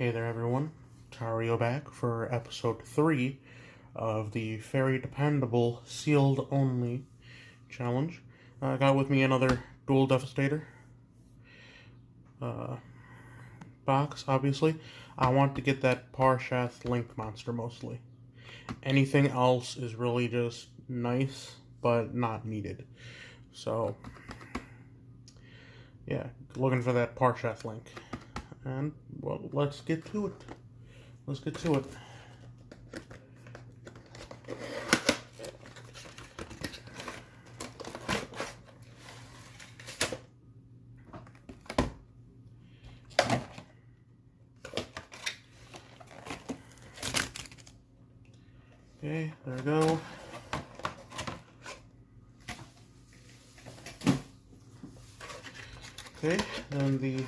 Hey there everyone, Tario back for episode 3 of the Very Dependable Sealed Only Challenge. I got with me another Dual Devastator box, obviously. I want to get that Parshath Link monster mostly. Anything else is really just nice, but not needed. So, yeah, looking for that Parshath Link. And, well, let's get to it. Let's get to it. Okay, there we go. Okay, then the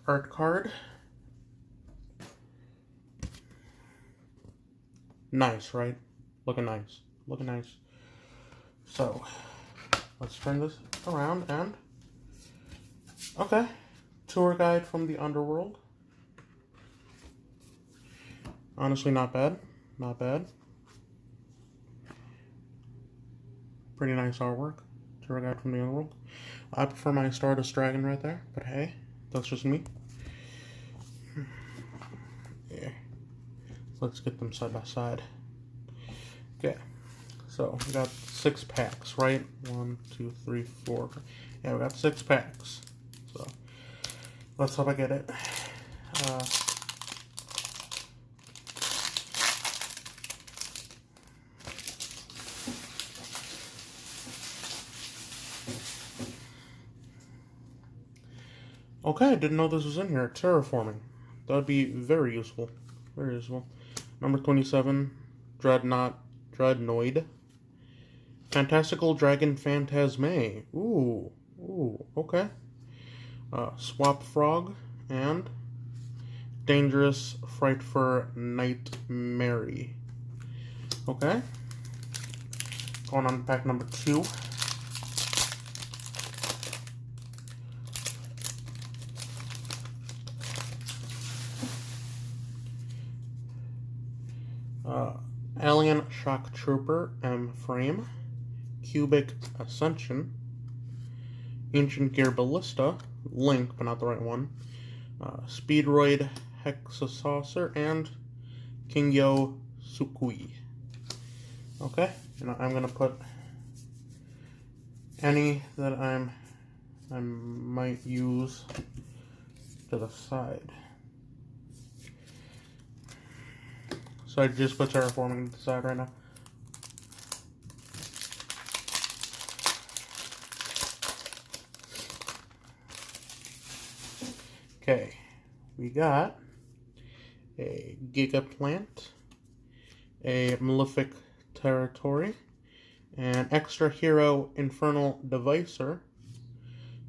art card. Nice, right? Looking nice. Looking nice. So, let's turn this around and... Okay. Tour guide from the underworld. Honestly, not bad. Not bad. Pretty nice artwork. Tour guide from the underworld. I prefer my Stardust Dragon right there, but hey, that's just me. Yeah. Let's get them side by side. Okay. So, we got 6 packs, right? 1, 2, 3, 4. Yeah, we got 6 packs. So, let's hope I get it. Okay, I didn't know this was in here. Terraforming. That would be very useful. Very useful. Number 27, Dreadnoid. Fantastical Dragon Phantasme. Ooh, okay. Swap Frog and Dangerous Frightfur Nightmare. Okay. Going on to pack number 2. Alien Shock Trooper M Frame, Cubic Ascension, Ancient Gear Ballista, Link, but not the right one, Speedroid Hexasaucer, and Yugioh Sukui. Okay, and I'm gonna put any that I might use to the side. So I just put Terraforming to the side right now. Okay, we got a Gigaplant, a Malefic Territory, an Extra Hero Infernal Devicer,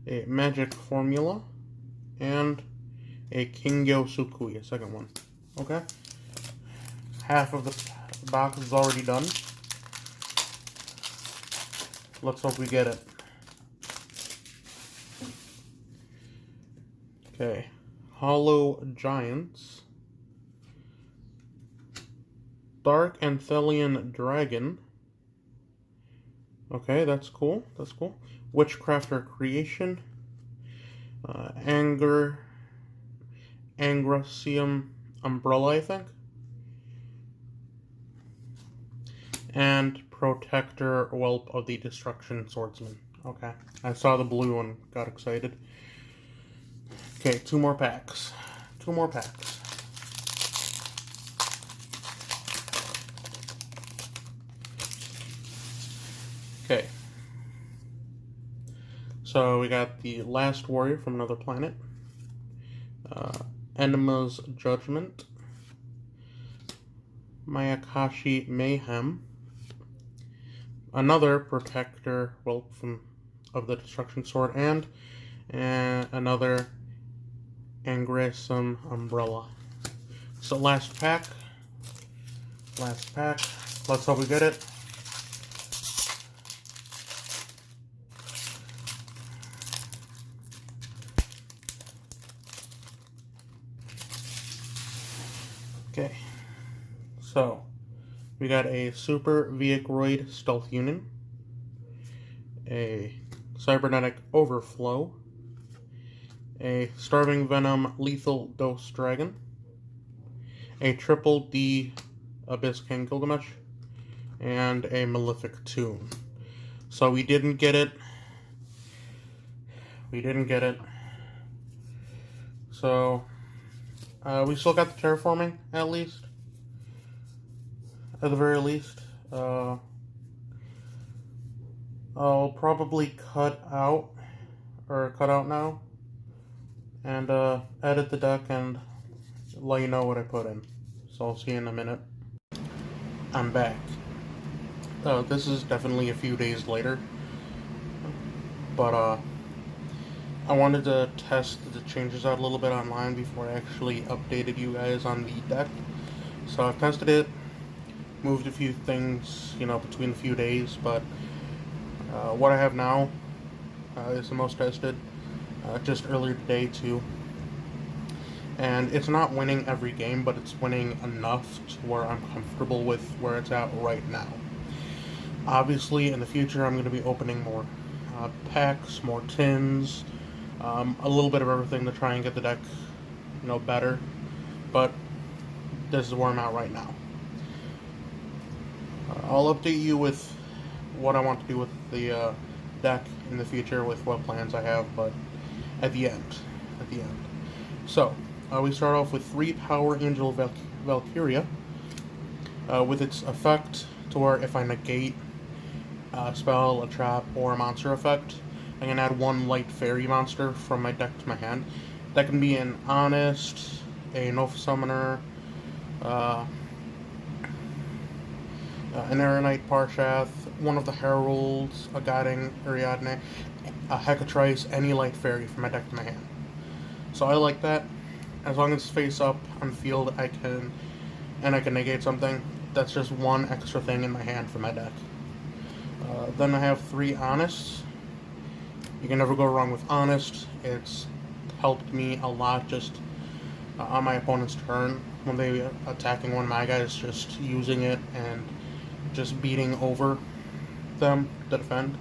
a Magic Formula, and a Yugioh Sukui, a second one. Okay. Half of the box is already done. Let's hope we get it. Okay. Hollow Giants. Dark Anthelian Dragon. Okay, that's cool. That's cool. Witchcrafter Creation. Angracium Umbrella, I think. And Protector Whelp of the Destruction Swordsman. Okay. I saw the blue one, got excited. Okay, 2 more packs. 2 more packs. Okay. So we got the Last Warrior from Another Planet. Enema's Judgment. Mayakashi Mayhem. Another Protector Whelp of the Destruction Sword, and another Angracium Umbrella. So last pack. Last pack. Let's hope we get it. Okay, so we got a Super Vehicroid Stealth Union, a Cybernetic Overflow, a Starving Venom Lethal Dose Dragon, a Triple D Abyss King Gilgamesh, and a Malefic Tune. So we didn't get it. So we still got the terraforming, at least. At the very least. I'll probably cut out now, and edit the deck and let you know what I put in. So I'll see you in a minute. I'm back. This is definitely a few days later, but I wanted to test the changes out a little bit online before I actually updated you guys on the deck. So I've tested it, moved a few things, between a few days, but what I have now is the most tested, just earlier today too. And it's not winning every game, but it's winning enough to where I'm comfortable with where it's at right now. Obviously, in the future, I'm going to be opening more packs, more tins, a little bit of everything to try and get the deck, better. But this is where I'm at right now. I'll update you with what I want to do with the deck in the future, with what plans I have, but at the end. So, we start off with 3 Power Angel Valkyria, with its effect to where if I negate a spell, a trap, or a monster effect, I can add 1 Light Fairy monster from my deck to my hand. That can be an Honest, a Nova Summoner, an Aeronite Parshath, one of the Heralds, a Guiding Ariadne, a Hecatrice, any Light Fairy from my deck to my hand. So I like that. As long as it's face up on field, I can negate something. That's just 1 extra thing in my hand for my deck. Then I have 3 Honests. You can never go wrong with Honest. It's helped me a lot just on my opponent's turn when they attacking one of my guys, just using it and just beating over them to defend.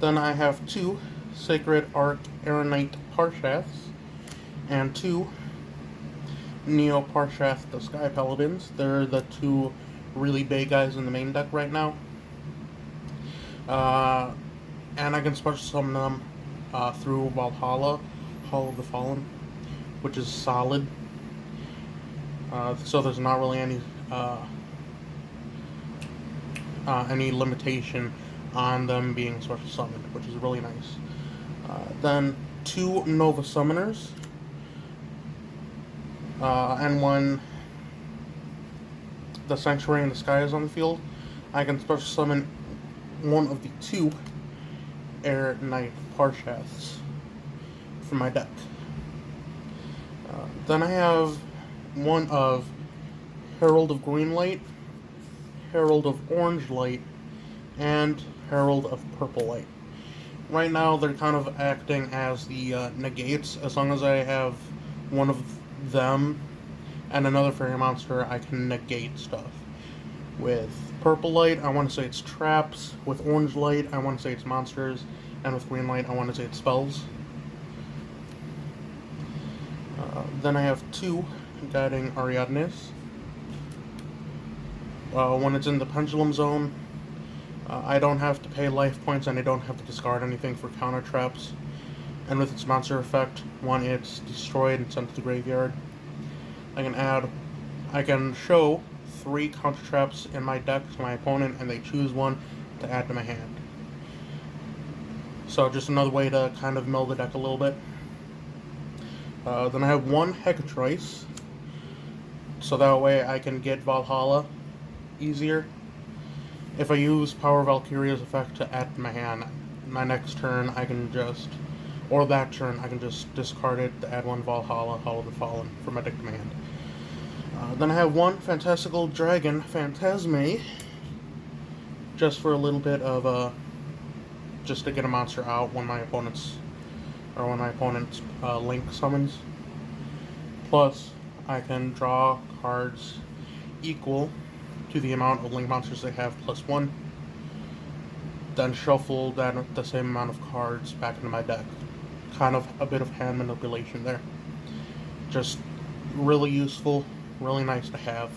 Then I have 2 Sacred Arc Aeronite Parshaths and 2 Neo Parshath the Sky Paladins. They're the 2 really big guys in the main deck right now. And I can special summon them through Valhalla, Hall of the Fallen, which is solid. So there's not really any limitation on them being special summoned, which is really nice. Then 2 Nova Summoners, and when the Sanctuary in the Sky is on the field, I can special summon one of the 2 Air Knight Parshaths from my deck. Then I have 1 of Herald of Green Light, Herald of Orange Light, and Herald of Purple Light. Right now, they're kind of acting as the negates. As long as I have 1 of them and another fairy monster, I can negate stuff. With Purple Light, I want to say it's traps. With Orange Light, I want to say it's monsters. And with Green Light, I want to say it's spells. Then I have 2 Guiding Ariadnes. When it's in the Pendulum Zone, I don't have to pay life points and I don't have to discard anything for counter traps. And with its monster effect, when it's destroyed and sent to the graveyard, I can show 3 counter traps in my deck to my opponent, and they choose one to add to my hand. So just another way to kind of mill the deck a little bit. Then I have 1 Hecatrice, so that way I can get Valhalla easier. If I use Power Valkyria's effect to add to my hand, my next turn I can just, or that turn, I can just discard it to add 1 Valhalla, Hall of the Fallen from my deck to my hand. Then I have 1 Fantastical Dragon Phantasme, just for a little bit of just to get a monster out when my opponent's Link summons. Plus, I can draw cards equal to the amount of link monsters they have plus 1, then shuffle the same amount of cards back into my deck. Kind of a bit of hand manipulation there. Just really useful, really nice to have,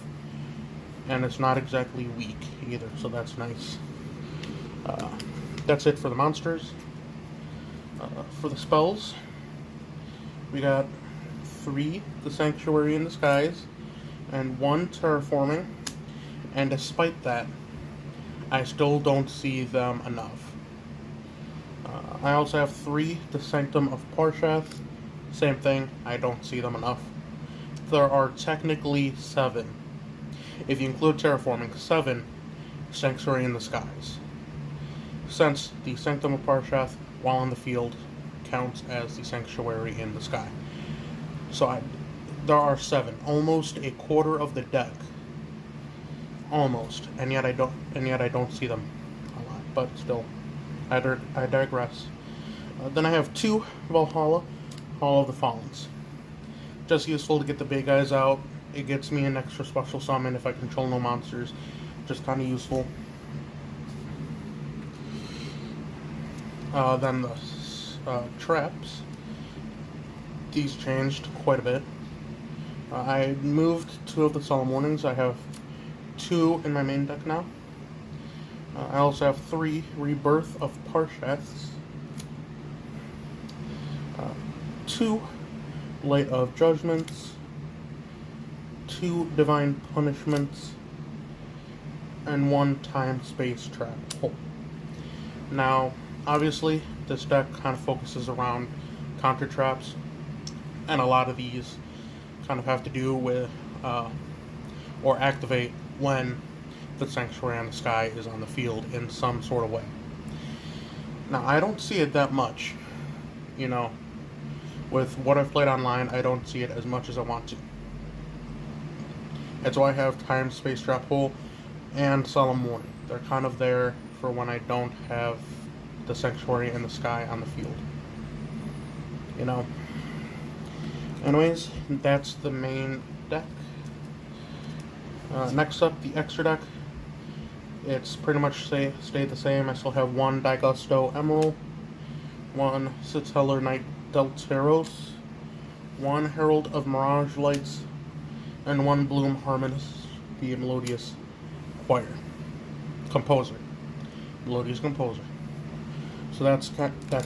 and it's not exactly weak either, so that's nice. That's it for the monsters. For the spells, we got 3 the Sanctuary in the Skies and 1 Terraforming, and despite that, I still don't see them enough. I also have 3 the Sanctum of Parshath. Same thing, I don't see them enough. There are technically 7, if you include Terraforming, 7 Sanctuary in the Skies, since the Sanctum of Parshath, while in the field, counts as the Sanctuary in the Sky. So there are 7, almost a quarter of the deck, almost, and yet I don't see them a lot. But still, I digress. Then I have 2 Valhalla, Hall of the Fallens. Just useful to get the big guys out. It gets me an extra special summon if I control no monsters. Just kind of useful. Then the traps. These changed quite a bit. I moved 2 of the Solemn Warnings. I have 2 in my main deck now. I also have 3 Rebirth of Parshaths, 2 Light of Judgments, 2 Divine Punishments, and 1 Time Space Trap Hole. Now, obviously, this deck kind of focuses around counter traps, and a lot of these kind of have to do with or activate when the Sanctuary in the Sky is on the field in some sort of way. Now, I don't see it that much, you know. With what I've played online, I don't see it as much as I want to. That's why I have Time Space Trap Hole and Solemn Warning. They're kind of there for when I don't have the Sanctuary in the Sky on the field. You know. Anyways, that's the main deck. Next up, the extra deck. It's pretty much stayed the same. I still have 1 Daigusto Emerald, 1 Siteller Knight Delteros, 1 Herald of Mirage Lights, and 1 Bloom Harmonious, the Melodious Composer. Melodious Composer. So that's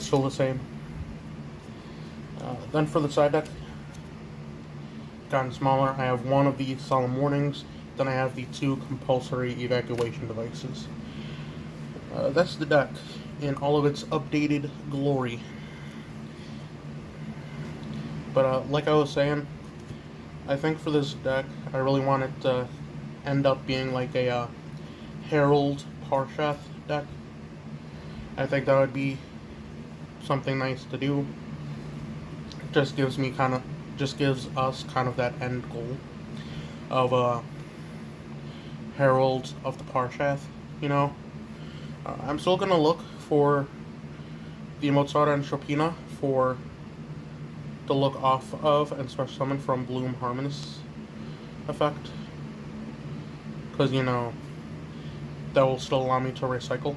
still the same. Then for the side deck, gotten smaller. I have 1 of the Solemn Warnings. Then I have the 2 compulsory evacuation devices. That's the deck in all of its updated glory. But like I was saying, I think for this deck, I really want it to end up being like a Herald Parshath deck. I think that would be something nice to do. Just gives us kind of that end goal of Herald of the Parshath, you know. I'm still gonna look for the Mozart and Chopina to look off of and special summon from Bloom Harmonious effect, because, you know, that will still allow me to recycle.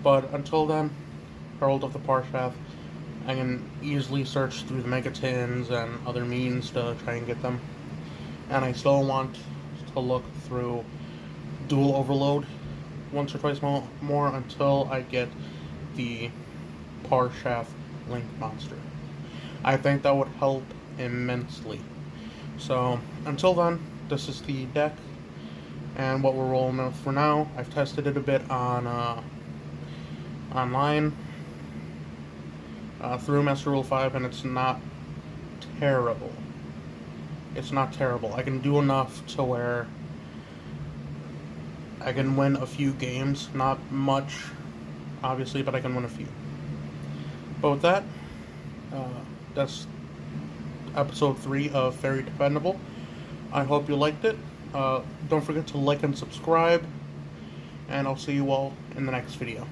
But until then, Herald of the Parshath, I can easily search through the Megatins and other means to try and get them. And I still want to look through Dual Overload once or twice more until I get the Parshath Link monster. I think that would help immensely. So, until then, this is the deck and what we're rolling with for now. I've tested it a bit on online through Master Rule 5, and it's not terrible. It's not terrible. I can do enough to where I can win a few games. Not much, obviously, but I can win a few. But with that, that's episode 3 of Very Dependable. I hope you liked it. Don't forget to like and subscribe, and I'll see you all in the next video.